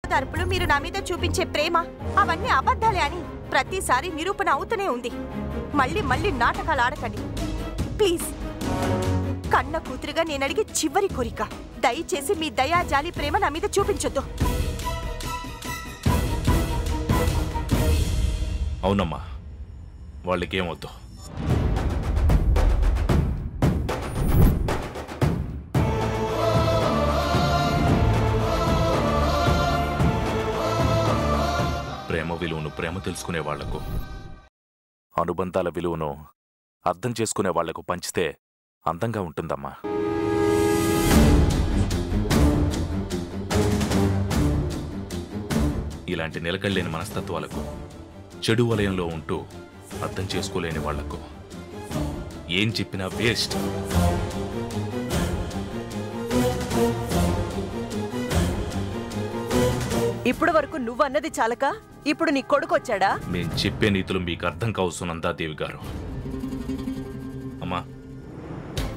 ఓదార్పులు మీరు నా మీద చూపించే ప్రేమ అవన్నీ అబద్ధాలే అని ప్రతిసారి నిరూపణ అవుతూనే ఉంది. మళ్ళీ మళ్ళీ నాటకాలు ఆడకండి ప్లీజ్. కన్న కూతురుగా నేనడిగే చివరి కోరిక, దయచేసి మీ దయా జాలి ప్రేమ నా మీద చూపించొద్దు. అవునమ్మా, వాళ్ళకేమొద్దు. ప్రేమ విలువను ప్రేమ తెలుసుకునే వాళ్లకు, అనుబంధాల విలువను అర్థం చేసుకునే వాళ్లకు పంచితే అందంగా ఉంటుందమ్మా. ఇలాంటి నిలకడలేని మనస్తత్వాలకు, చెడు వలయంలో ఉంటూ అర్థం చేసుకోలేని వాళ్లకు ఏం చెప్పినా వేస్ట్. ఇప్పుడు వరకు నువ్వన్నది చాలక ఇప్పుడు నీ కొడుకొచ్చాడా? మేం చెప్పే నీతులు మీకు అర్థం కావు సునందాదేవి గారు. అమ్మా,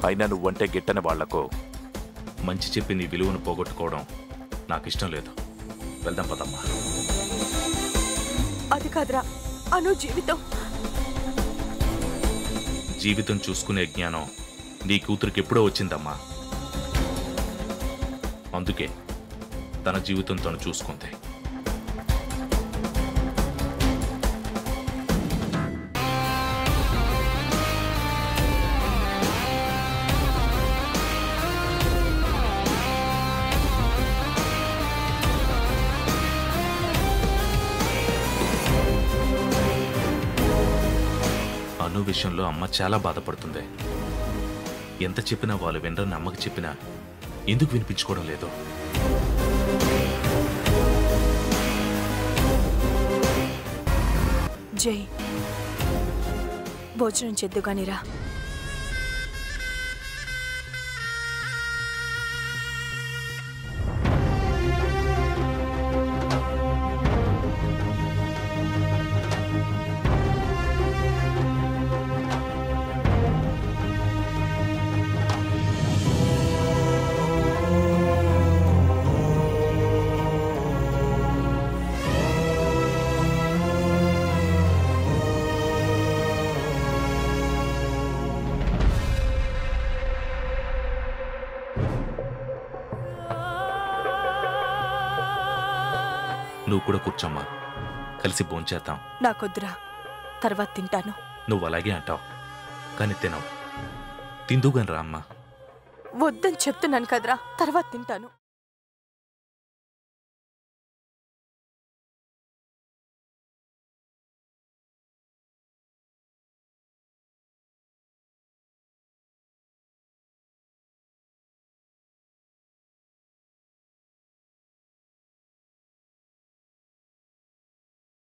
అయినా నువ్వంటే గిట్టని వాళ్లకు మంచి చెప్పి నీ విలువను పోగొట్టుకోవడం నాకిష్టం లేదు. వెళ్దాం పదమ్మా. అది కాదురా అను, జీవితం చూసుకునే జ్ఞానం నీ కూతురికి ఎప్పుడో వచ్చిందమ్మా. అందుకే తన జీవితం తను చూసుకుంది. అను విషయంలో అమ్మ చాలా బాధపడుతుంది. ఎంత చెప్పినా వాళ్ళు వినరని అమ్మకి చెప్పినా ఎందుకు వినిపించుకోవడం లేదు? జై, భోజనం చేద్దుగానిరా. నువ్వు కూడా కూర్చోమ్మా, కలిసి భోంచేద్దాం. నాకొద్దురా, తర్వాత తింటాను. నువ్వు అలాగే అంటావు, కానీ తినవు. తిందుగాని రా అమ్మా. వద్దని చెప్తున్నాను కదరా, తర్వాత తింటాను.